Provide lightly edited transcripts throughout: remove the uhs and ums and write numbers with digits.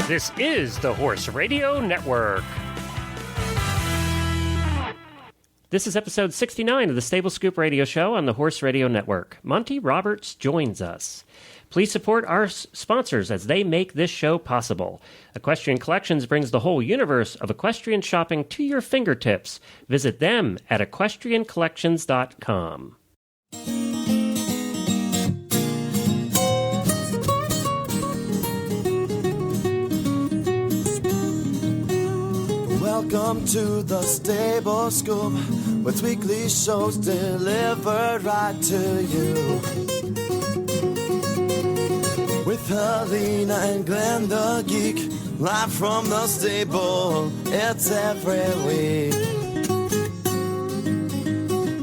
This is the Horse Radio Network. This is episode 69 of the Stable Scoop Radio Show on the Horse Radio Network. Monty Roberts joins us. Please support our sponsors as they make this show possible. Equestrian Collections brings the whole universe of equestrian shopping to your fingertips. Visit them at equestriancollections.com. Welcome to the Stable Scoop, with weekly shows delivered right to you. With Helena and Glenn the Geek, live from the stable, it's every week.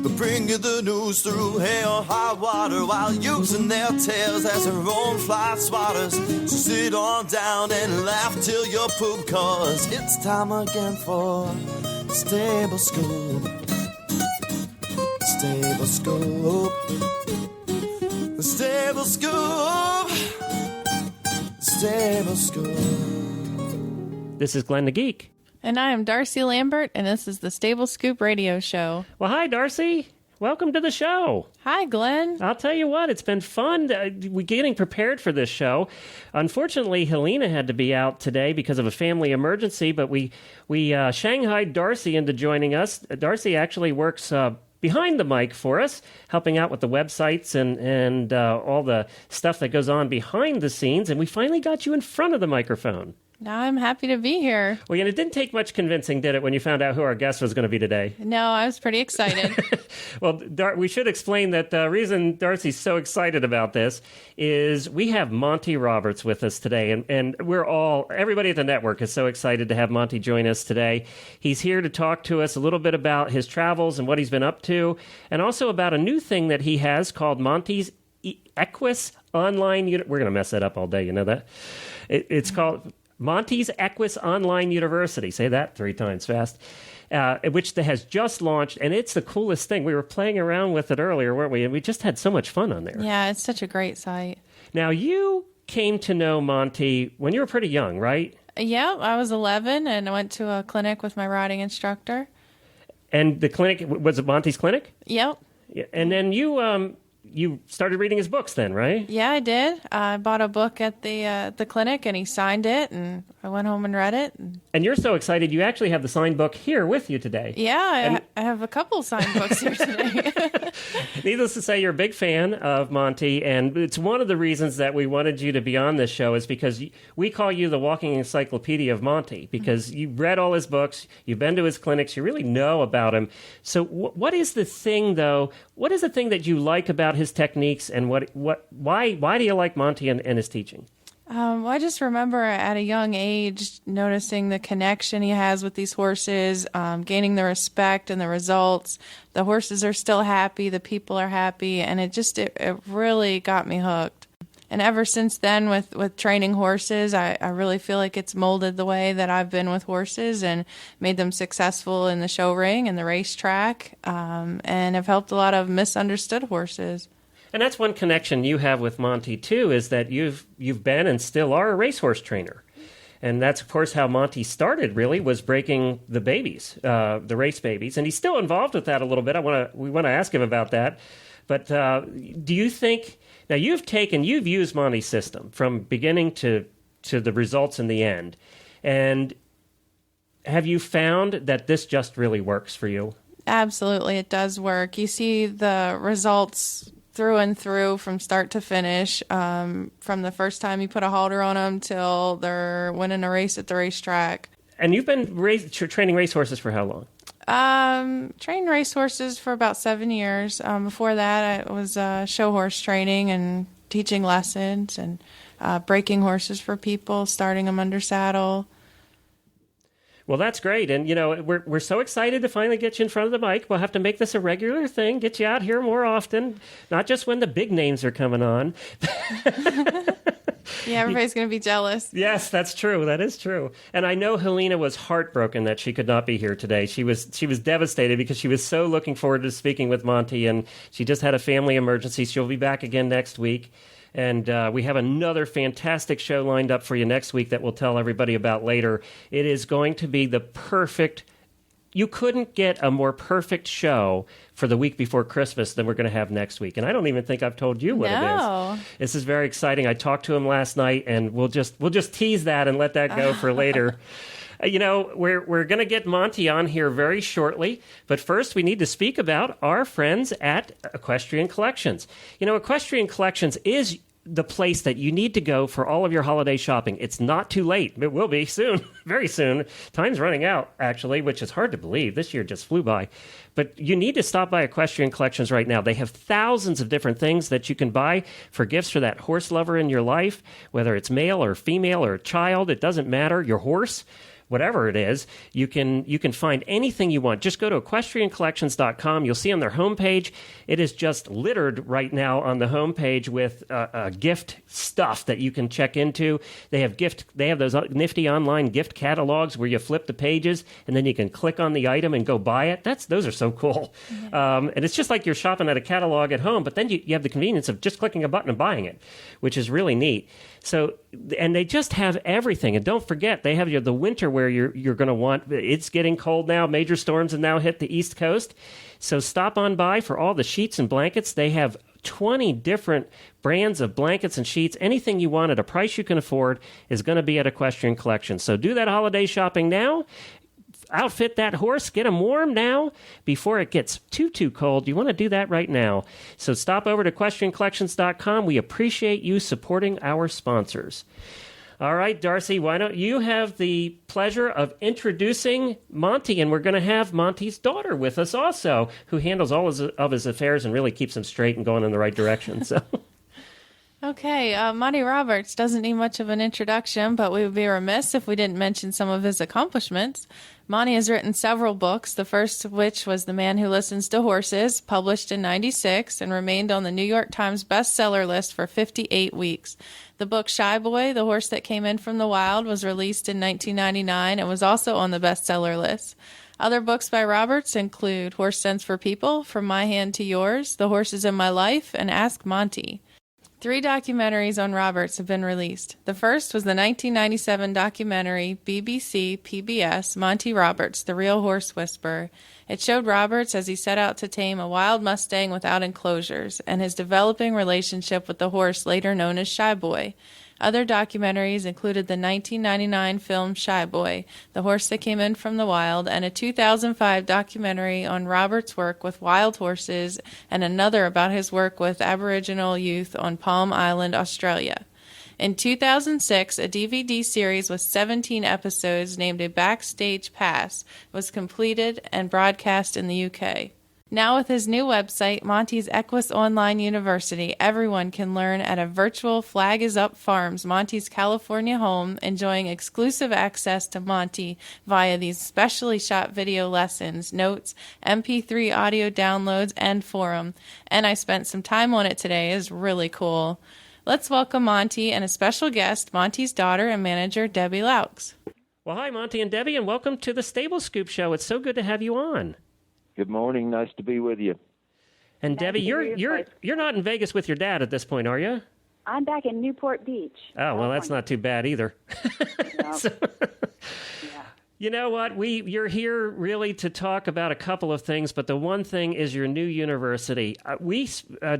They'll bring you the news through hail or high water, while using their tails as their own fly swatters. So sit on down and laugh till you poop, cause it's time again for Stable Scoop. Stable Scoop. Stable Scoop. Stable Scoop. This is Glenn the Geek. And I am Darcy Lambert, and this is the Stable Scoop Radio Show. Well, hi, Darcy. Welcome to the show. Hi, Glenn. I'll tell you what, it's been fun. We're getting prepared for this show. Unfortunately, Helena had to be out today because of a family emergency, but we shanghaied Darcy into joining us. Darcy actually works behind the mic for us, helping out with the websites and all the stuff that goes on behind the scenes, and we finally got you in front of the microphone. Now I'm happy to be here. Well, and it didn't take much convincing, did it, when you found out who our guest was going to be today? No, I was pretty excited. Well, we should explain that the reason Darcy's so excited about this is we have Monty Roberts with us today, and everybody at the network is so excited to have Monty join us today. He's here to talk to us a little bit about his travels and what he's been up to, and also about a new thing that he has called Monty's Equus Online. We're going to mess that up all day, you know that? It's called Monty's Equus Online University. Say that 3 times fast. Which has just launched, and it's the coolest thing. We were playing around with it earlier, weren't we? And we just had so much fun on there. Yeah, it's such a great site. Now, you came to know Monty when you were pretty young, right? Yeah, I was 11, and I went to a clinic with my riding instructor. And the clinic, was it Monty's clinic? Yep. And then you started reading his books then, right? Yeah, I did. I bought a book at the clinic, and he signed it, and I went home and read it. And you're so excited, you actually have the signed book here with you today. Yeah, I have a couple signed books here today. Needless to say, you're a big fan of Monty, and it's one of the reasons that we wanted you to be on this show is because we call you the walking encyclopedia of Monty, because you've read all his books, you've been to his clinics, you really know about him. So what is the thing, though? What is the thing that you like about his techniques, and why do you like Monty and his teaching? Well, I just remember at a young age noticing the connection he has with these horses, gaining the respect and the results. The horses are still happy, the people are happy, and it really got me hooked. And ever since then, with training horses, I really feel like it's molded the way that I've been with horses and made them successful in the show ring and the racetrack, and have helped a lot of misunderstood horses. And that's one connection you have with Monty, too, is that you've been and still are a racehorse trainer. And that's, of course, how Monty started, really, was breaking the babies, the race babies. And he's still involved with that a little bit. We want to ask him about that. But do you think... Now, you've used Monty's system from beginning to the results in the end. And have you found that this just really works for you? Absolutely, it does work. You see the results through and through from start to finish, from the first time you put a halter on them till they're winning a race at the racetrack. And you've been training racehorses for how long? Trained racehorses for about 7 years. Before that, I was show horse training and teaching lessons and breaking horses for people, starting them under saddle. Well, that's great. And, we're so excited to finally get you in front of the mic. We'll have to make this a regular thing, get you out here more often, not just when the big names are coming on. Yeah, everybody's going to be jealous. Yes, that's true. That is true. And I know Helena was heartbroken that she could not be here today. She was devastated because she was so looking forward to speaking with Monty, and she just had a family emergency. She'll be back again next week. And we have another fantastic show lined up for you next week that we'll tell everybody about later. It is going to be the perfect... You couldn't get a more perfect show for the week before Christmas than we're going to have next week. And I don't even think I've told you what it is. This is very exciting. I talked to him last night, and we'll just tease that and let that go for later. You know, we're going to get Monty on here very shortly, but first we need to speak about our friends at Equestrian Collections. You know, Equestrian Collections is the place that you need to go for all of your holiday shopping. It's not too late. It will be soon, very soon. Time's running out, actually, which is hard to believe. This year just flew by. But you need to stop by Equestrian Collections right now. They have thousands of different things that you can buy for gifts for that horse lover in your life, whether it's male or female or a child. It doesn't matter. Your horse, whatever it is, you can find anything you want. Just go to equestriancollections.com. You'll see on their homepage, it is just littered right now on the homepage with gift stuff that you can check into. They have those nifty online gift catalogs where you flip the pages and then you can click on the item and go buy it. Those are so cool. Mm-hmm. And it's just like you're shopping at a catalog at home, but then you have the convenience of just clicking a button and buying it, which is really neat. So, and they just have everything. And don't forget, they have the winter where you're going to want. It's getting cold now. Major storms have now hit the East Coast. So stop on by for all the sheets and blankets. They have 20 different brands of blankets and sheets. Anything you want at a price you can afford is going to be at Equestrian Collections. So do that holiday shopping now. Outfit that horse, get him warm now before it gets too cold. You want to do that right now. So stop over to equestriancollections.com. We appreciate you supporting our sponsors. All right, Darcy, why don't you have the pleasure of introducing Monty, and we're going to have Monty's daughter with us also, who handles all of his affairs and really keeps him straight and going in the right direction. So. Okay, Monty Roberts doesn't need much of an introduction, but we would be remiss if we didn't mention some of his accomplishments. Monty has written several books, the first of which was The Man Who Listens to Horses, published in '96 and remained on the New York Times bestseller list for 58 weeks. The book Shy Boy, The Horse That Came In From the Wild, was released in 1999 and was also on the bestseller list. Other books by Roberts include Horse Sense for People, From My Hand to Yours, The Horses in My Life, and Ask Monty. 3 documentaries on Roberts have been released. The first was the 1997 documentary BBC PBS Monty Roberts, The Real Horse Whisperer. It showed Roberts as he set out to tame a wild Mustang without enclosures and his developing relationship with the horse later known as Shy Boy. Other documentaries included the 1999 film Shy Boy, The Horse That Came In From the Wild, and a 2005 documentary on Roberts' work with wild horses and another about his work with Aboriginal youth on Palm Island, Australia. In 2006, a DVD series with 17 episodes named A Backstage Pass was completed and broadcast in the UK. Now with his new website, Monty's Equus Online University, everyone can learn at a virtual Flag is Up Farms, Monty's California home, enjoying exclusive access to Monty via these specially shot video lessons, notes, MP3 audio downloads, and forum. And I spent some time on it today. It's really cool. Let's welcome Monty and a special guest, Monty's daughter and manager, Debbie Laux. Well, hi, Monty and Debbie, and welcome to the Stable Scoop Show. It's so good to have you on. Good morning. Nice to be with you. And Debbie, you're not in Vegas with your dad at this point, are you? I'm back in Newport Beach. Oh, well, that's not too bad either. No. So, Yeah. you know what? You're here really to talk about a couple of things, but the one thing is your new university.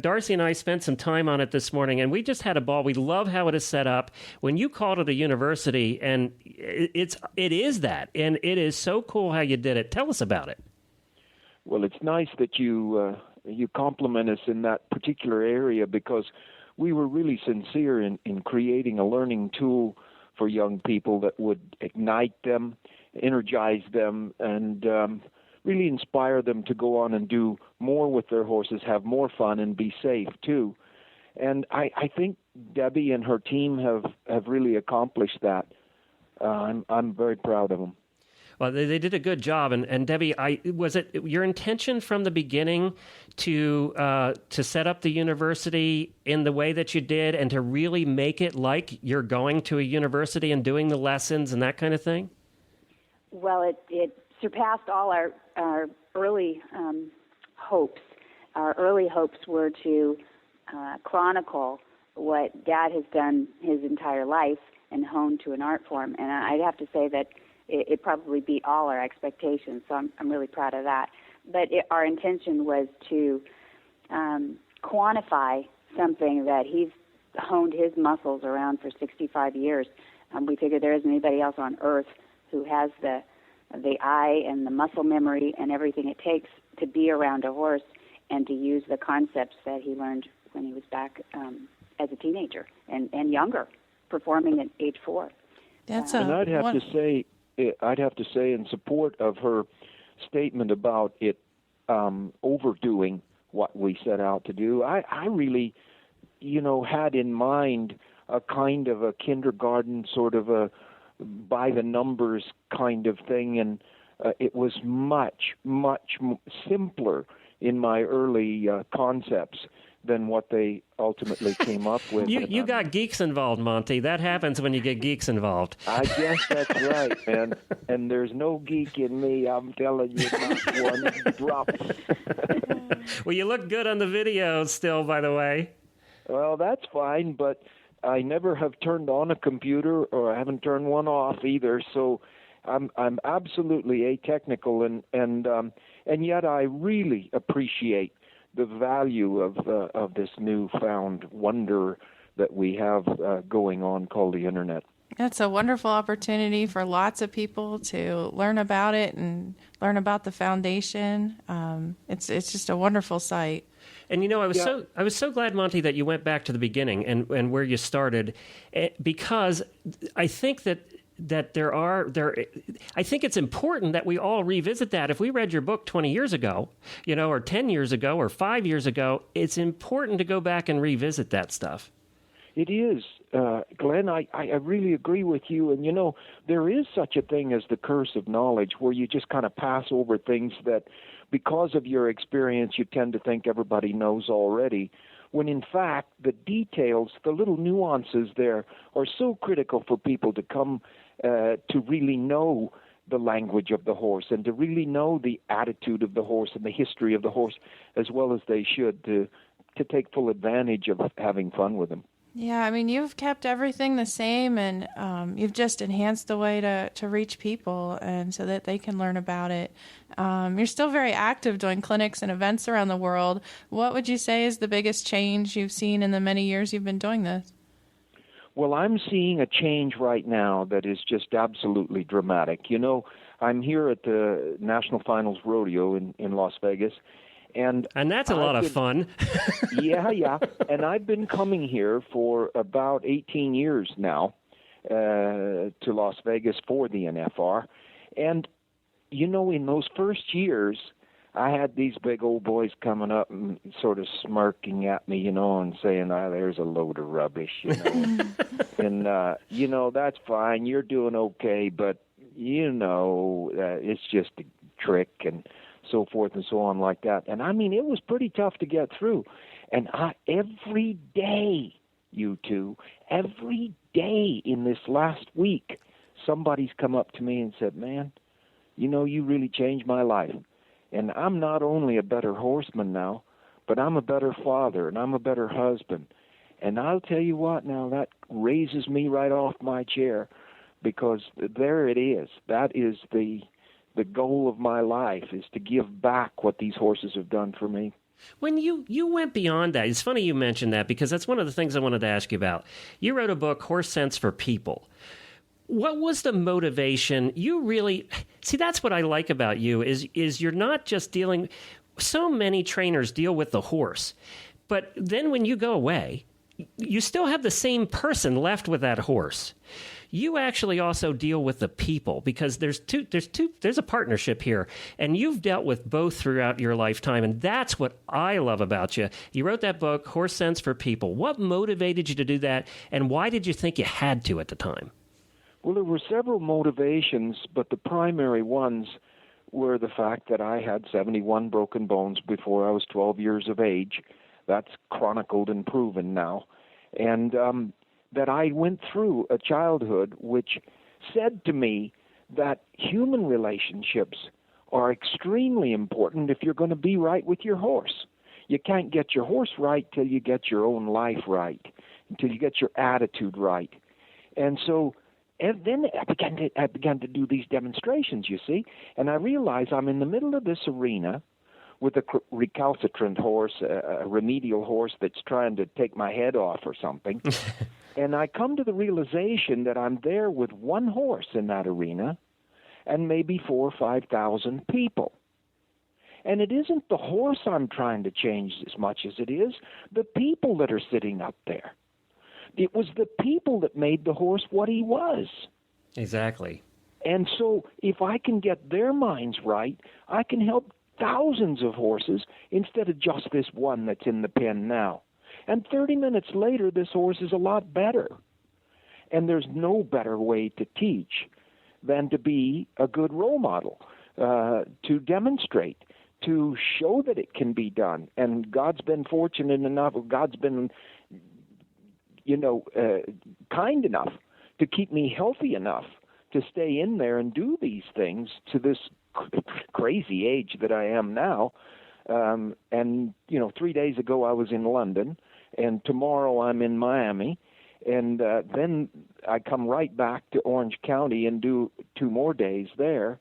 Darcy and I spent some time on it this morning, and we just had a ball. We love how it is set up. When you called it a university, and it is that, and it is so cool how you did it. Tell us about it. Well, it's nice that you compliment us in that particular area, because we were really sincere in creating a learning tool for young people that would ignite them, energize them, and really inspire them to go on and do more with their horses, have more fun, and be safe too. And I think Debbie and her team have really accomplished that. I'm very proud of them. Well, they did a good job, and Debbie, was it your intention from the beginning to set up the university in the way that you did, and to really make it like you're going to a university and doing the lessons and that kind of thing? Well, it surpassed all our early hopes. Our early hopes were to chronicle what Dad has done his entire life and honed to an art form. And I'd have to say that it probably beat all our expectations, so I'm really proud of that. But our intention was to quantify something that he's honed his muscles around for 65 years. We figure there isn't anybody else on earth who has the eye and the muscle memory and everything it takes to be around a horse and to use the concepts that he learned when he was back as a teenager and younger, performing at age 4. That's and I'd have to say in support of her statement about it overdoing what we set out to do, I really, had in mind a kind of a kindergarten sort of a by the numbers kind of thing, and it was much simpler in my early concepts than what they ultimately came up with. You got geeks involved, Monty. That happens when you get geeks involved. I guess that's right, man. And there's no geek in me, I'm telling you, not one drop. Well, you look good on the video still, by the way. Well, that's fine, but I never have turned on a computer, or I haven't turned one off either, so I'm absolutely atechnical, and yet I really appreciate the value of this newfound wonder that we have going on called the Internet. It's a wonderful opportunity for lots of people to learn about it and learn about the foundation. It's just a wonderful site. And I was so glad, Monty, that you went back to the beginning and where you started, because I think that I think it's important that we all revisit that. If we read your book 20 years ago, or 10 years ago, or 5 years ago, it's important to go back and revisit that stuff. It is, Glenn. I really agree with you. And, there is such a thing as the curse of knowledge, where you just kind of pass over things that, because of your experience, you tend to think everybody knows already, when in fact the details, the little nuances there are so critical for people to come to really know the language of the horse and to really know the attitude of the horse and the history of the horse as well as they should, to take full advantage of having fun with them. Yeah, I mean, you've kept everything the same, and you've just enhanced the way to reach people and so that they can learn about it. You're still very active doing clinics and events around the world. What would you say is the biggest change you've seen in the many years you've been doing this? Well, I'm seeing a change right now that is just absolutely dramatic. I'm here at the National Finals Rodeo in Las Vegas, and that's a lot of fun. Yeah. And I've been coming here for about 18 years now to Las Vegas for the NFR. And, in those first years, I had these big old boys coming up and sort of smirking at me, and saying, there's a load of rubbish, And, that's fine. You're doing okay, but, it's just a trick and so forth and so on like that. And, it was pretty tough to get through. And every day, every day in this last week, somebody's come up to me and said, man, you really changed my life. And I'm not only a better horseman now, but I'm a better father and I'm a better husband. And I'll tell you what now, that raises me right off my chair, because there it is. That is the goal of my life, is to give back what these horses have done for me. When you went beyond that, it's funny you mentioned that, because that's one of the things I wanted to ask you about. You wrote a book, Horse Sense for People. What was the motivation? You really, see, that's what I like about you, is you're not just dealing, so many trainers deal with the horse, but then when you go away, you still have the same person left with that horse. You actually also deal with the people, because there's a partnership here, and you've dealt with both throughout your lifetime, and that's what I love about you. You wrote that book, Horse Sense for People. What motivated you to do that, and why did you think you had to at the time? Well, there were several motivations, but the primary ones were the fact that I had 71 broken bones before I was 12 years of age. That's chronicled and proven now. And that I went through a childhood which said to me that human relationships are extremely important if you're going to be right with your horse. You can't get your horse right till you get your own life right. until you get your attitude right. And so, and then I began to do these demonstrations, you see, and I realized I'm in the middle of this arena with a recalcitrant horse, a remedial horse that's trying to take my head off or something. And I come to the realization that I'm there with one horse in that arena and maybe 4,000 or 5,000 people. And it isn't the horse I'm trying to change as much as it is the people that are sitting up there. It was the people that made the horse what he was. Exactly. And so if I can get their minds right, I can help thousands of horses instead of just this one that's in the pen now. And 30 minutes later, this horse is a lot better. And there's no better way to teach than to be a good role model, to demonstrate, to show that it can be done. And God's been fortunate enough, God's been, kind enough to keep me healthy enough to stay in there and do these things to this crazy age that I am now. And 3 days ago I was in London, and tomorrow I'm in Miami, and then I come right back to Orange County and do 2 more days there,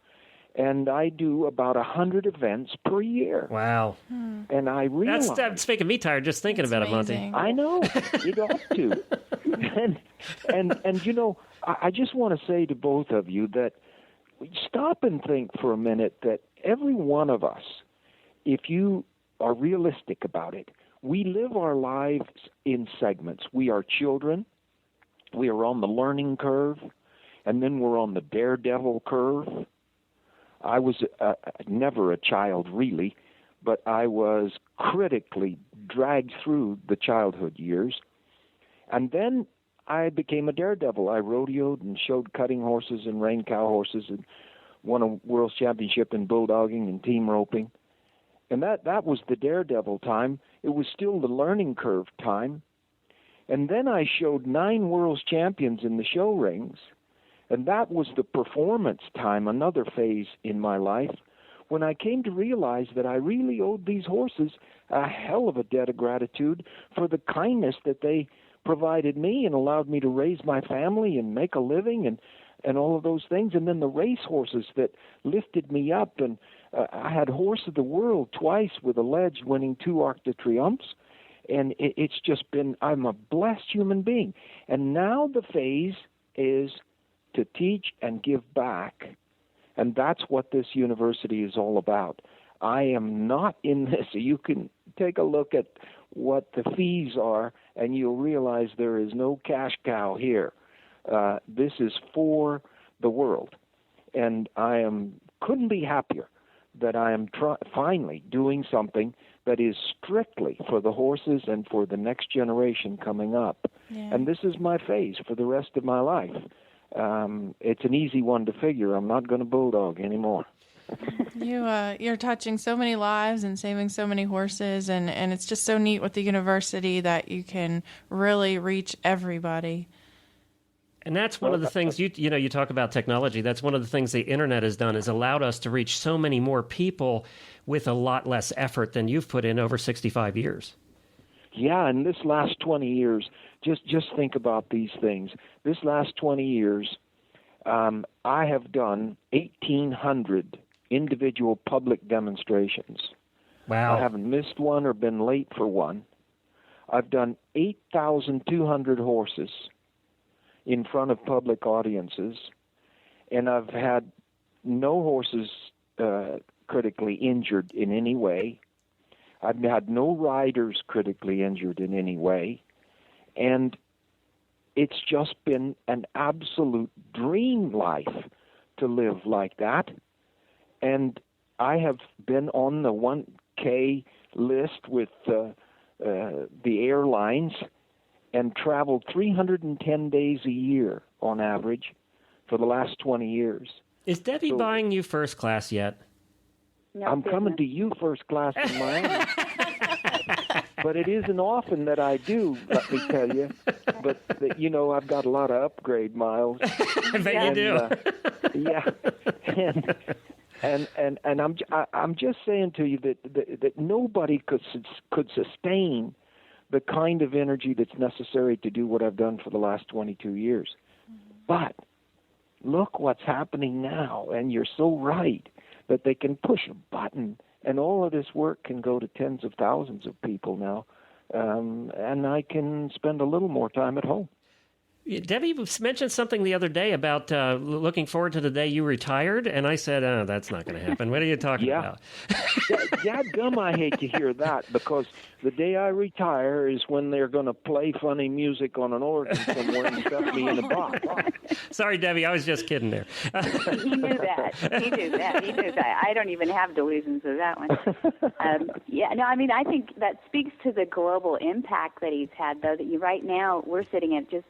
and I do about 100 events per year. Wow. And I realize... That's making me tired just thinking about amazing. it, Monty. I know. It ought to. and I just want to say to both of you that stop and think for a minute that every one of us, if you are realistic about it, we live our lives in segments. We are children. We are on the learning curve, and then we're on the daredevil curve. I was never a child, really, but I was critically dragged through the childhood years. And then I became a daredevil. I rodeoed and showed cutting horses and reined cow horses and won a world's championship in bulldogging and team roping. And that was the daredevil time. It was still the learning curve time. And then I showed 9 world's champions in the show rings. And that was the performance time, another phase in my life, when I came to realize that I really owed these horses a hell of a debt of gratitude for the kindness that they provided me and allowed me to raise my family and make a living and all of those things. And then the race horses that lifted me up. And I had Horse of the World twice with Alleged, winning 2 Arc de Triomphes. And it's just been, I'm a blessed human being. And now the phase is to teach and give back. And that's what this university is all about. I am not in this. You can take a look at what the fees are, and you'll realize there is no cash cow here. This is for the world. And I couldn't be happier that I am finally doing something that is strictly for the horses and for the next generation coming up. Yeah. And this is my phase for the rest of my life. It's an easy one to figure. I'm not going to bulldog anymore. You're touching so many lives and saving so many horses, and it's just so neat with the university that you can really reach everybody. And that's one of the things, you talk about technology. That's one of the things the internet has done, is allowed us to reach so many more people with a lot less effort than you've put in over 65 years. Yeah, and this last 20 years, just think about these things. This last 20 years, I have done 1,800 individual public demonstrations. Wow. I haven't missed one or been late for one. I've done 8,200 horses in front of public audiences, and I've had no horses critically injured in any way. I've had no riders critically injured in any way, and it's just been an absolute dream life to live like that. And I have been on the 1K list with the airlines and traveled 310 days a year on average for the last 20 years. Is Debbie buying you first class yet? No I'm business. coming to you first class in Miami. But it isn't often that I do, let me tell you. But, I've got a lot of upgrade miles. I bet you do. Yeah. And I'm just saying to you that nobody could sustain the kind of energy that's necessary to do what I've done for the last 22 years. But look what's happening now, and you're so right that they can push a button, and all of this work can go to tens of thousands of people now, and I can spend a little more time at home. Debbie mentioned something the other day about looking forward to the day you retired, and I said, oh, that's not going to happen. What are you talking about? Dadgum, I hate to hear that, because the day I retire is when they're going to play funny music on an organ somewhere and stuff me in a box. Sorry, Debbie, I was just kidding there. He knew that. He knew that. I don't even have delusions of that one. I think that speaks to the global impact that he's had, though, that right now we're sitting at just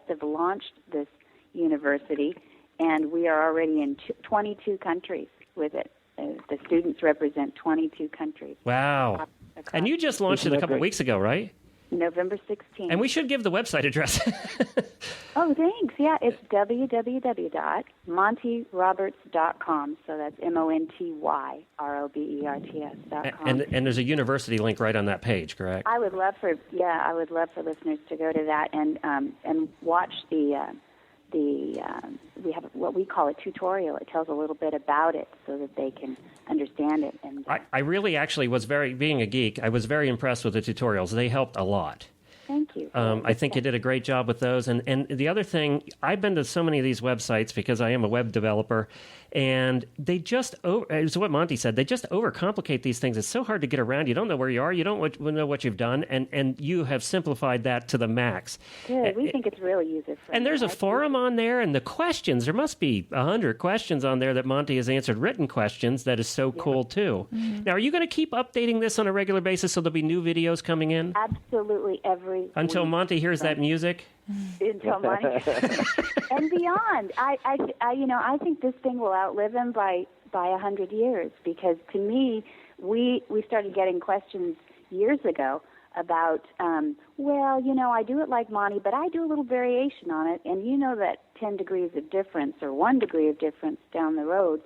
have launched this university, and we are already in 22 countries with it. The students represent 22 countries. Wow. And you just launched it a couple weeks ago, right? November 16th. And we should give the website address. Oh, thanks. Yeah, it's www.montyroberts.com. So that's MontyRoberts.com. And there's a university link right on that page, correct? I would love for listeners to go to that and watch we have what we call a tutorial. It tells a little bit about it so that they can understand it. And I really actually was being a geek, I was very impressed with the tutorials. They helped a lot. Thank you. I think you did a great job with those. And the other thing, I've been to so many of these websites because I am a web developer, and they just, it's what Monty said, they just overcomplicate these things. It's so hard to get around. You don't know where you are. You don't know what you've done. And you have simplified that to the max. Good. We think it's really user-friendly. And there's a forum on there, and the questions, there must be 100 questions on there that Monty has answered, written questions. That is so cool, too. Mm-hmm. Now, are you going to keep updating this on a regular basis so there'll be new videos coming in? Absolutely, every Until week. Monty hears that music? Until Monty and beyond. I think this thing will outlive him by 100 years, because to me, we started getting questions years ago about, I do it like Monty, but I do a little variation on it, and you know that 10 degrees of difference or 1 degree of difference down the road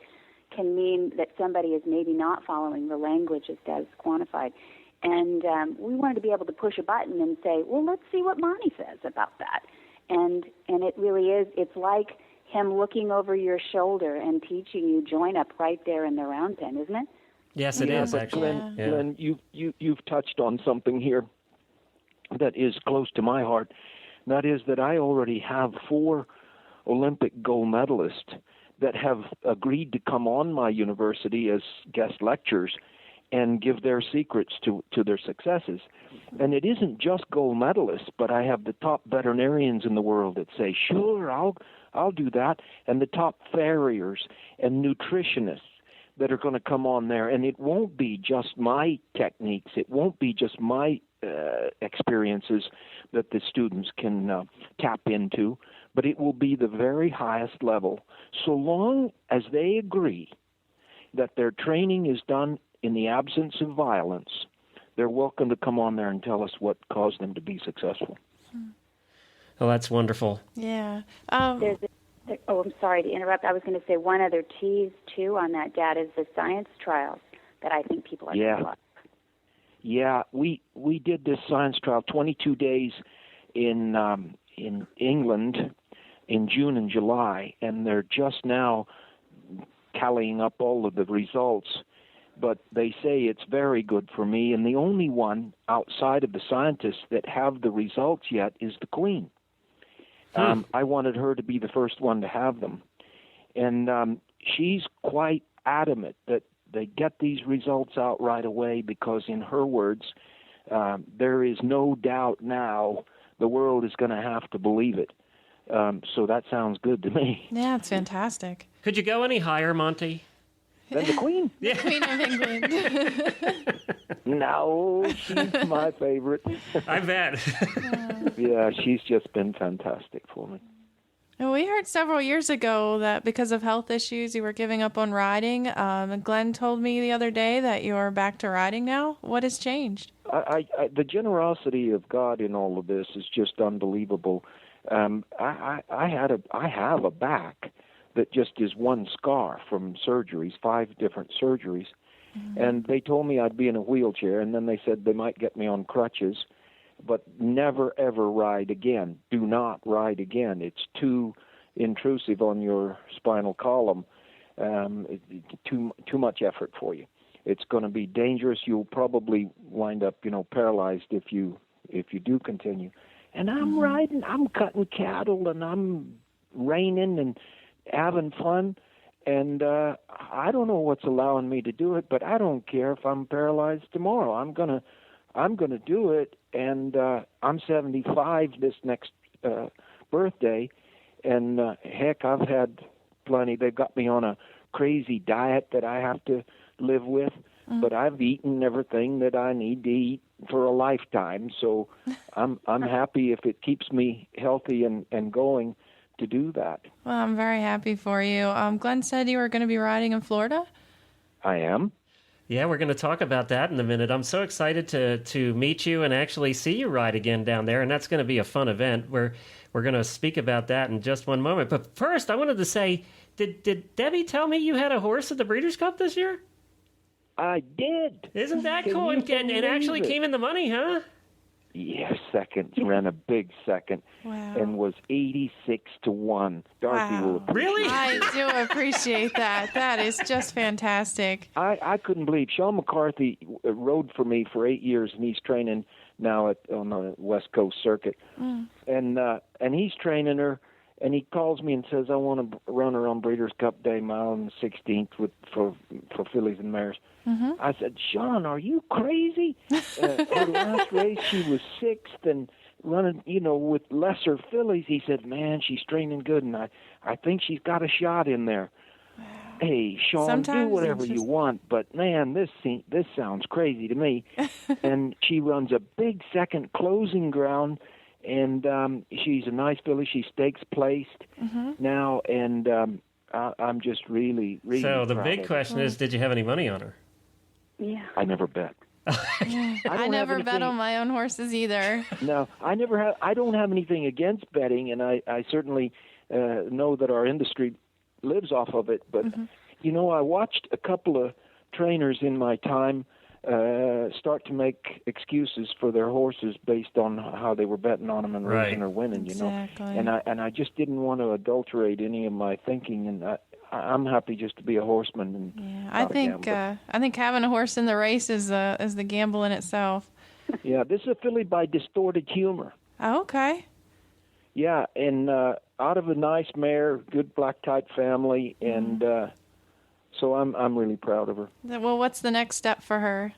can mean that somebody is maybe not following the language as quantified. And we wanted to be able to push a button and say, well, let's see what Monty says about that. And it really is, it's like him looking over your shoulder and teaching you join up right there in the round pen, isn't it? Yes, it is, actually. Glenn, you've touched on something here that is close to my heart. That is that I already have 4 Olympic gold medalists that have agreed to come on my university as guest lecturers and give their secrets to their successes. And it isn't just gold medalists, but I have the top veterinarians in the world that say, sure, I'll do that, and the top farriers and nutritionists that are going to come on there. And it won't be just my techniques. It won't be just my experiences that the students can tap into, but it will be the very highest level, so long as they agree that their training is done in the absence of violence. They're welcome to come on there and tell us what caused them to be successful. Oh, that's wonderful. Yeah. I'm sorry to interrupt. I was going to say one other tease, too, on that, Dad, is the science trials that I think people are going to love. Yeah, we did this science trial, 22 days in England in June and July, and they're just now tallying up all of the results. But they say it's very good for me, and the only one outside of the scientists that have the results yet is the Queen. I wanted her to be the first one to have them. And she's quite adamant that they get these results out right away because, in her words, there is no doubt now the world is going to have to believe it. So that sounds good to me. Yeah, it's fantastic. Could you go any higher, Monty? Than the Queen? Yeah. Queen of England. No, she's my favorite. I bet. Yeah, she's just been fantastic for me. Well, we heard several years ago that because of health issues, you were giving up on riding. Glenn told me the other day that you're back to riding now. What has changed? The generosity of God in all of this is just unbelievable. I have a back that just is one scar from surgeries, 5 different surgeries. Mm-hmm. And they told me I'd be in a wheelchair, and then they said they might get me on crutches. but never, ever ride again. Do not ride again. It's too intrusive on your spinal column, too much effort for you. It's going to be dangerous. You'll probably wind up, paralyzed if you do continue. And I'm riding, I'm cutting cattle, and I'm reining and having fun. And I don't know what's allowing me to do it, but I don't care if I'm paralyzed tomorrow. I'm gonna do it. And I'm 75 this next birthday, and heck, I've had plenty. They've got me on a crazy diet that I have to live with, but I've eaten everything that I need to eat for a lifetime. So I'm happy if it keeps me healthy and going to do that. Well, I'm very happy for you. Glenn said you were going to be riding in Florida? I am. Yeah, we're going to talk about that in a minute. I'm so excited to meet you and actually see you ride again down there, and that's going to be a fun event. We're going to speak about that in just one moment. But first, I wanted to say, did Debbie tell me you had a horse at the Breeders' Cup this year? I did. Isn't that cool? And actually came in the money, huh? Yes, second. Ran a big second. Wow. And was 86-1. Darcy will appreciate Really? I do appreciate that. That is just fantastic. I couldn't believe Sean McCarthy rode for me for 8 years, and he's training now on the West Coast circuit. And he's training her, and he calls me and says, I want to run her on Breeders' Cup Day mile on the 16th for fillies and mares. I said, Sean, are you crazy? Her last race, she was 6th and running, with lesser fillies. He said, man, she's training good, and I think she's got a shot in there. Wow. Hey, Sean, Sometimes do whatever you want, but, man, this sounds crazy to me. And she runs a big second closing ground, and she's a nice filly. She stakes placed now, and I'm just really, really So the proud big of her. question is, did you have any money on her? Yeah. I never bet. I never bet on my own horses either. No, I don't have anything against betting, and I certainly know that our industry lives off of it. But I watched a couple of trainers in my time start to make excuses for their horses based on how they were betting on them and losing or winning. Exactly. And I just didn't want to adulterate any of my thinking, and I'm happy just to be a horseman. And I think having a horse in the race is the gamble in itself. Yeah, this is a filly by Distorted Humor. Oh, okay. Yeah, and out of a nice mare, good black type family, and so I'm really proud of her. Well, what's the next step for her?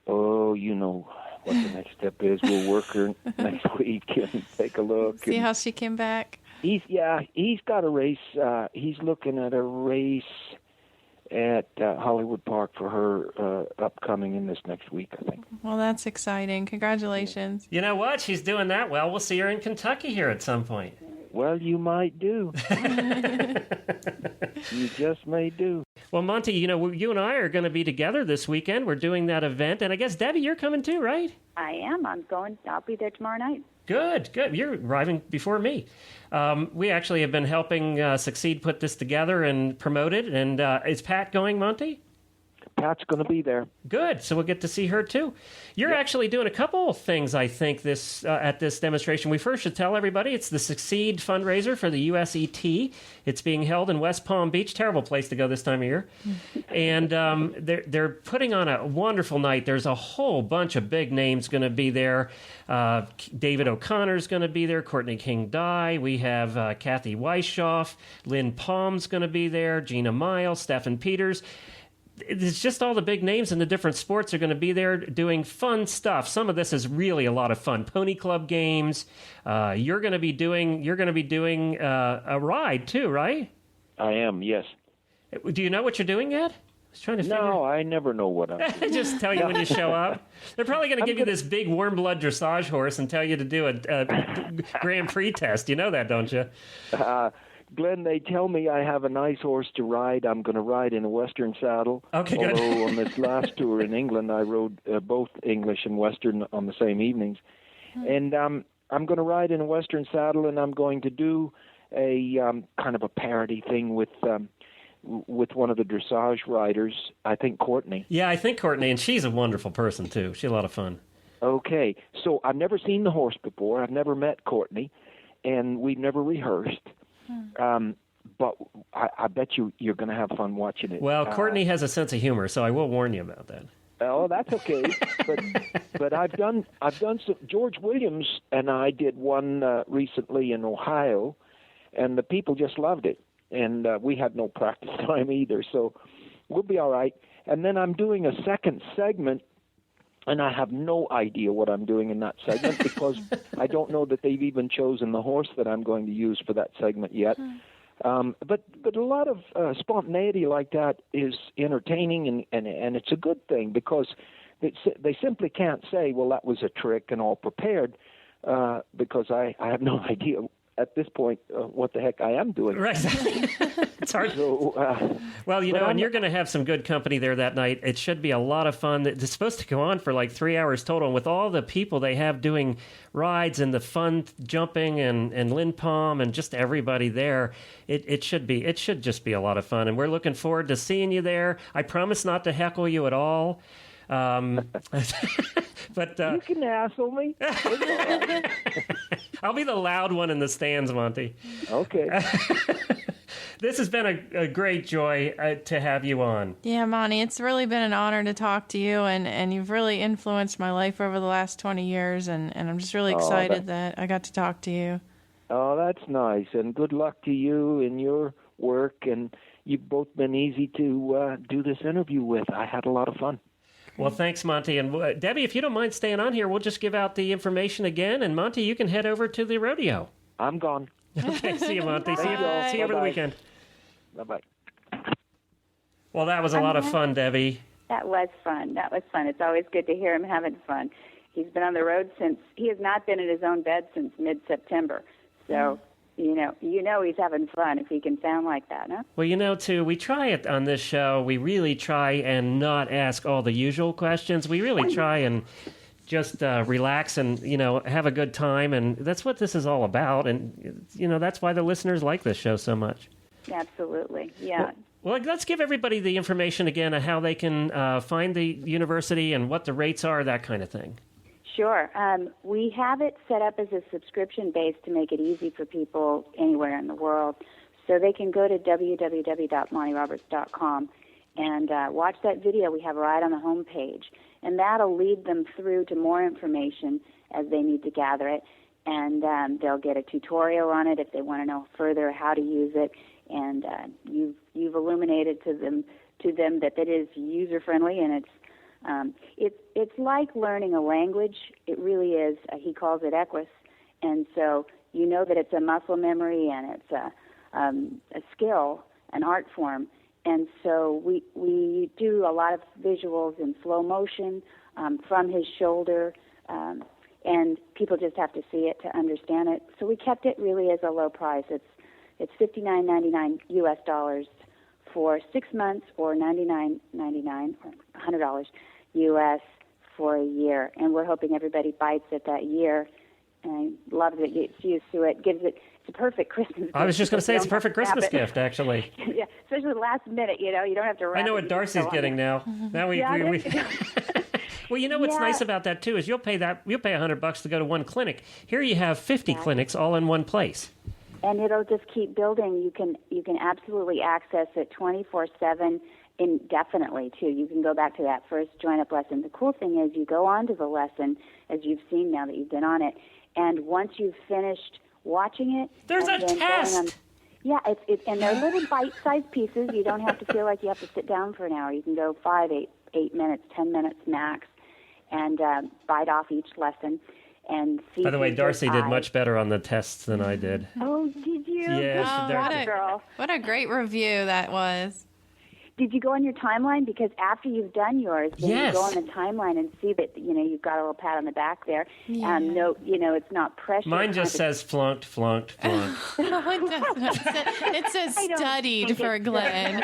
Oh, you know what the next step is. We'll work her next week and take a look. See how she came back. He's got a race. He's looking at a race at Hollywood Park for her upcoming in this next week, I think. Well, that's exciting. Congratulations. You know what? She's doing that well. We'll see her in Kentucky here at some point. Well, you might do. You just may do. Well, Monty, you and I are going to be together this weekend. We're doing that event. And I guess, Debbie, you're coming too, right? I am. I'll be there tomorrow night. Good. You're arriving before me. We actually have been helping Succeed put this together and promote it. And is Pat going, Monty? Pat's going to be there. Good. So we'll get to see her, too. You're actually doing a couple of things, I think, at this demonstration. We first should tell everybody it's the Succeed fundraiser for the USET. It's being held in West Palm Beach. Terrible place to go this time of year. And they're putting on a wonderful night. There's a whole bunch of big names going to be there. David O'Connor's going to be there. Courtney King-Dye. We have Kathy Weisshoff. Lynn Palm's going to be there. Gina Miles. Stephen Peters. It's just all the big names in the different sports are going to be there doing fun stuff. Some of this is really a lot of fun. Pony Club games. You're going to be doing a ride too, right? I am, yes. Do you know what you're doing yet? I was trying to figure. No, I never know what I'm doing. Just tell you when you show up. They're probably going to give you this big warm blood dressage horse and tell you to do a Grand Prix test. You know that, don't you? Glenn, they tell me I have a nice horse to ride. I'm going to ride in a Western saddle. Okay, good. Although on this last tour in England, I rode both English and Western on the same evenings. And I'm going to ride in a Western saddle, and I'm going to do a kind of a parody thing with one of the dressage riders, I think Courtney. Yeah, I think Courtney, and she's a wonderful person, too. She's a lot of fun. Okay, so I've never seen the horse before. I've never met Courtney, and we've never rehearsed. But I bet you're going to have fun watching it. Well, Courtney has a sense of humor, so I will warn you about that. Oh, that's okay. but I've done some. George Williams and I did one recently in Ohio, and the people just loved it. And we had no practice time either, so we'll be all right. And then I'm doing a second segment. And I have no idea what I'm doing in that segment because I don't know that they've even chosen the horse that I'm going to use for that segment yet. But a lot of spontaneity like that is entertaining, and it's a good thing because they simply can't say, well, that was a trick and all prepared, because I have no idea at this point what the heck I am doing. Right. It's hard. So, well, and you're going to have some good company there that night. It should be a lot of fun. It's supposed to go on for like 3 hours total. And with all the people they have doing rides and the fun jumping and Lynn Palm and just everybody there, it should just be a lot of fun. And we're looking forward to seeing you there. I promise not to heckle you at all. But you can hassle me. I'll be the loud one in the stands, Monty. Okay. This has been a great joy to have you on. Yeah, Monty, it's really been an honor to talk to you, and you've really influenced my life over the last 20 years, and I'm just really excited that I got to talk to you. Oh, that's nice, and good luck to you in your work, and you've both been easy to do this interview with. I had a lot of fun. Well, thanks, Monty. And Debbie, if you don't mind staying on here, we'll just give out the information again. And Monty, you can head over to the rodeo. I'm gone. Okay, see you, Monty. See you over the weekend. Bye-bye. Well, that was a lot of fun, Debbie. That was fun. It's always good to hear him having fun. He's been on the road he has not been in his own bed since mid-September. So, you know he's having fun if he can sound like that, huh? Well, too, we try it on this show. We really try and not ask all the usual questions. We really try and just relax and, have a good time. And that's what this is all about. And, that's why the listeners like this show so much. Absolutely, yeah. Well, let's give everybody the information again on how they can find the university and what the rates are, that kind of thing. Sure. We have it set up as a subscription base to make it easy for people anywhere in the world. So they can go to www.montyroberts.com and watch that video we have right on the home page. And that'll lead them through to more information as they need to gather it. And they'll get a tutorial on it if they want to know further how to use it. And you've illuminated to them that it is user-friendly, and it's like learning a language. It really is. He calls it equus, and so you know that it's a muscle memory and it's a skill, an art form. And so we do a lot of visuals in slow motion from his shoulder, and people just have to see it to understand it. So we kept it really as a low price. It's $59.99 US dollars for 6 months, or $99.99 or $100 US for a year. And we're hoping everybody bites it that year and loves it, gets used to it, it's a perfect Christmas gift. I was just going to say it's a perfect Christmas gift, actually. Yeah, especially last minute, you don't have to wrap I know what it Darcy's getting now. Now we Well, what's nice about that too is you'll pay $100 to go to one clinic. Here you have 50 clinics all in one place. And it'll just keep building. You can absolutely access it 24/7 indefinitely too. You can go back to that first join-up lesson. The cool thing is you go on to the lesson, as you've seen now that you've been on it, and once you've finished watching it, there's a test. And they're little bite-sized pieces. You don't have to feel like you have to sit down for an hour. You can go 5, 8 minutes, 10 minutes max, and bite off each lesson. And see. By the way, Darcy did much better on the tests than I did. Oh, did you? Yes, what a great review that was. Did you go on your timeline? Because after you've done yours, then you go on the timeline and see that, you've got a little pat on the back there. Yeah. It's not pressure. Mine just says flunked. No, it doesn't. It says studied for Glenn.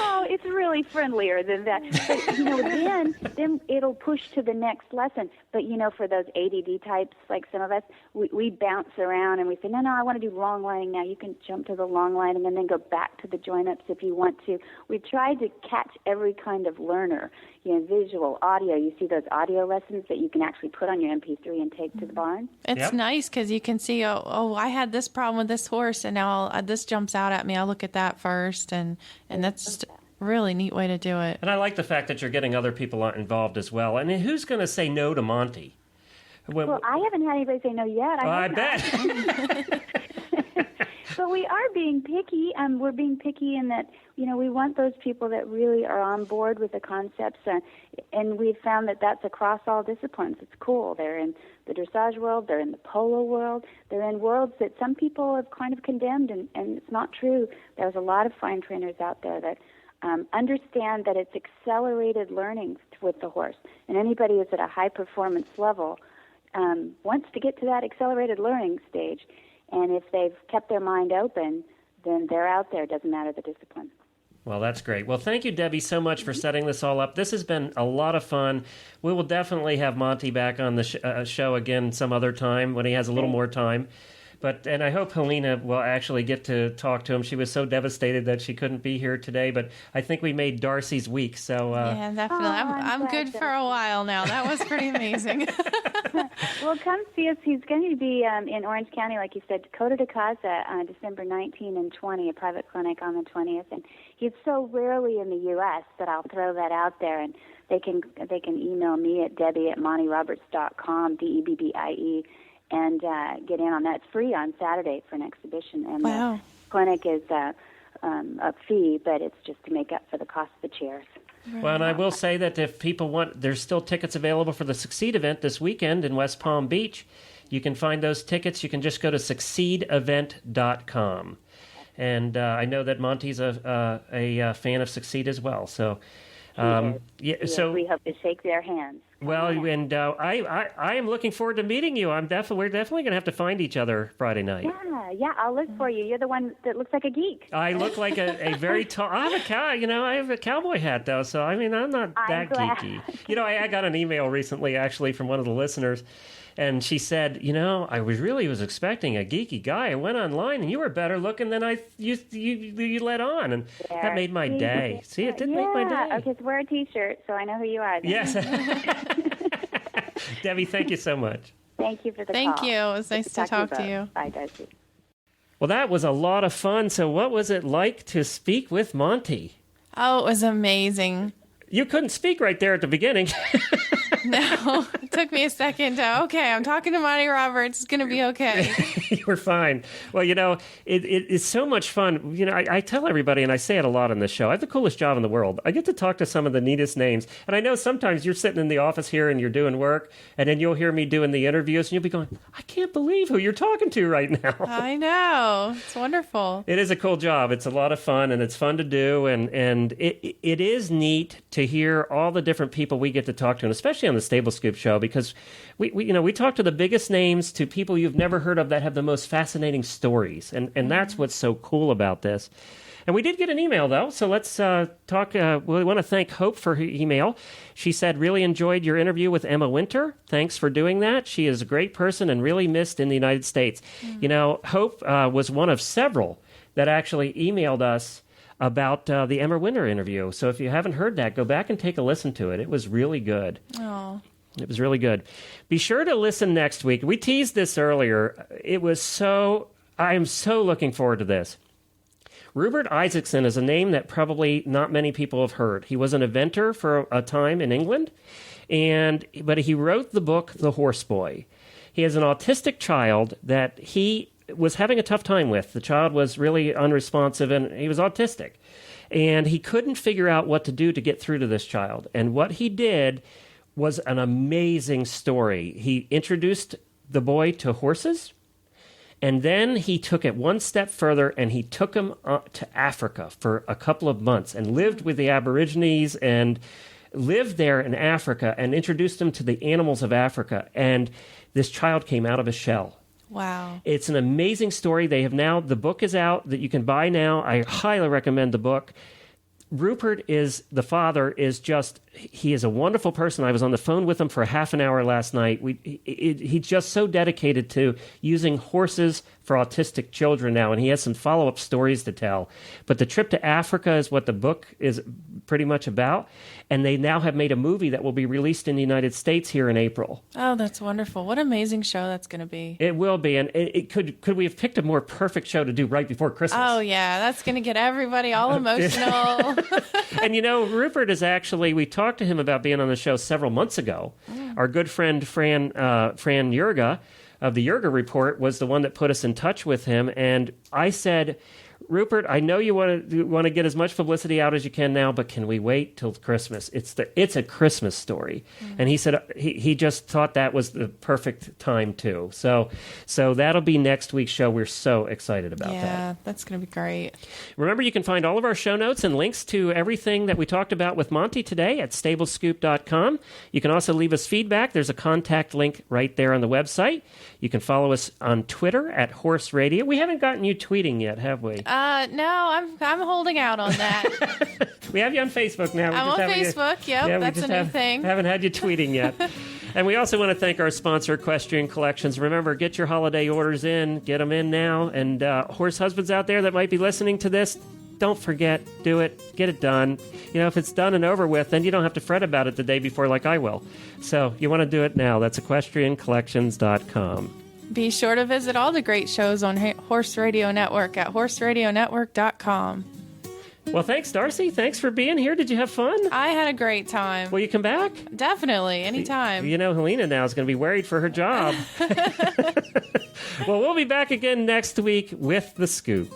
Oh, it's really friendlier than that. But, then it'll push to the next lesson. But, for those ADD types, like some of us, we bounce around and we say, no, I want to do long lining now. You can jump to the long lining and then go back to the join-ups. if you want to. We tried to catch every kind of learner, visual, audio. You see those audio lessons that you can actually put on your MP3 and take to the barn? It's nice because you can see, I had this problem with this horse, and now this jumps out at me. I'll look at that first, and that's just a really neat way to do it. And I like the fact that you're getting other people involved as well. I mean, who's going to say no to Monty? Well, I haven't had anybody say no yet. I bet. But we are being picky. We're being picky in that, we want those people that really are on board with the concepts. And we've found that that's across all disciplines. It's cool. They're in the dressage world. They're in the polo world. They're in worlds that some people have kind of condemned, and it's not true. There's a lot of fine trainers out there that understand that it's accelerated learning with the horse. And anybody who's at a high performance level wants to get to that accelerated learning stage. And if they've kept their mind open, then they're out there. It doesn't matter the discipline. Well, that's great. Well, thank you, Debbie, so much for setting this all up. This has been a lot of fun. We will definitely have Monty back on the show again some other time when he has a little more time. And I hope Helena will actually get to talk to him. She was so devastated that she couldn't be here today, but I think we made Darcy's week. So yeah, definitely. I'm good for a while now. That was pretty amazing. Well, come see us. He's going to be in Orange County, like you said, Dakota to Casa, December 19 and 20, a private clinic on the 20th. And he's so rarely in the U.S. that I'll throw that out there, and they can email me at debbie@montyroberts.com, DEBBIE. And get in on that. It's free on Saturday for an exhibition. And wow. The clinic is a fee, but it's just to make up for the cost of the chairs. Well, and I will say that if people want, there's still tickets available for the Succeed event this weekend in West Palm Beach. You can find those tickets. You can just go to succeedevent.com. And I know that Monty's a fan of Succeed as well. So, so we hope to shake their hands. Well, and I am looking forward to meeting you. We're definitely going to have to find each other Friday night. Yeah, I'll look for you. You're the one that looks like a geek. I look like a very tall. I have a cowboy hat though, so I mean I'm not that geeky. I got an email recently actually from one of the listeners. And she said, I was expecting a geeky guy. I went online, and you were better looking than you let on, and that made my day. See, it did make my day. Okay, so wear a T-shirt, so I know who you are. Then. Yes. Debbie, thank you so much. Thank you for the call. Thank you. It was nice to talk to you. Bye, Darcy. Well, that was a lot of fun. So what was it like to speak with Monty? Oh, it was amazing. You couldn't speak right there at the beginning. No, it took me a second to, I'm talking to Monty Roberts. It's going to be okay. You were fine. Well, it's so much fun. I tell everybody, and I say it a lot on this show, I have the coolest job in the world. I get to talk to some of the neatest names. And I know sometimes you're sitting in the office here and you're doing work, and then you'll hear me doing the interviews, and you'll be going, I can't believe who you're talking to right now. I know. It's wonderful. It is a cool job. It's a lot of fun, and it's fun to do. And it is neat to hear all the different people we get to talk to, and especially on the Stable Scoop show, because we talk to the biggest names, to people you've never heard of that have the most fascinating stories, and that's what's so cool about this. And we did get an email though, so let's talk. We want to thank Hope for her email. She said, really enjoyed your interview with Emma Winter. Thanks for doing that. She is a great person and really missed in the United States. Hope was one of several that actually emailed us about the Emma Winter interview. So if you haven't heard that, go back and take a listen to it. It was really good. Oh. It was really good. Be sure to listen next week. We teased this earlier. I am so looking forward to this. Rupert Isaacson is a name that probably not many people have heard. He was an inventor for a time in England, but he wrote the book The Horse Boy. He has an autistic child that he was having a tough time with. The child was really unresponsive, and he was autistic. And he couldn't figure out what to do to get through to this child. And what he did was an amazing story. He introduced the boy to horses, and then he took it one step further, and he took him to Africa for a couple of months and lived with the Aborigines and lived there in Africa and introduced him to the animals of Africa. And this child came out of a shell. Wow. It's an amazing story. The book is out that you can buy now. I highly recommend the book. Rupert the father is just he is a wonderful person. I was on the phone with him for half an hour last night. He's just so dedicated to using horses for autistic children now, and he has some follow-up stories to tell. But the trip to Africa is what the book is pretty much about, and they now have made a movie that will be released in the United States here in April. Oh, that's wonderful. What an amazing show that's going to be. It will be, and could we have picked a more perfect show to do right before Christmas? Oh, yeah, that's going to get everybody all emotional. And, Rupert is actually, we talked to him about being on the show several months ago. Our good friend Fran Jurga of the Jurga Report was the one that put us in touch with him. And I said, Rupert, I know you want to get as much publicity out as you can now, but can we wait till Christmas? It's a Christmas story. And he said he just thought that was the perfect time too. So that'll be next week's show. We're so excited about that. Yeah, that's going to be great. Remember, you can find all of our show notes and links to everything that we talked about with Monty today at stablescoop.com. You can also leave us feedback. There's a contact link right there on the website. You can follow us on Twitter at Horse Radio. We haven't gotten you tweeting yet, have we? No, I'm holding out on that. We have you on Facebook now. I'm on Facebook. Yep, that's a new thing. Haven't had you tweeting yet. And we also want to thank our sponsor, Equestrian Collections. Remember, get your holiday orders in. Get them in now. And horse husbands out there that might be listening to this, don't forget. Do it. Get it done. If it's done and over with, then you don't have to fret about it the day before like I will. So you want to do it now. That's equestriancollections.com. Be sure to visit all the great shows on Horse Radio Network at horseradionetwork.com. Well, thanks, Darcy. Thanks for being here. Did you have fun? I had a great time. Will you come back? Definitely, anytime. Helena now is going to be worried for her job. Well, we'll be back again next week with The Scoop.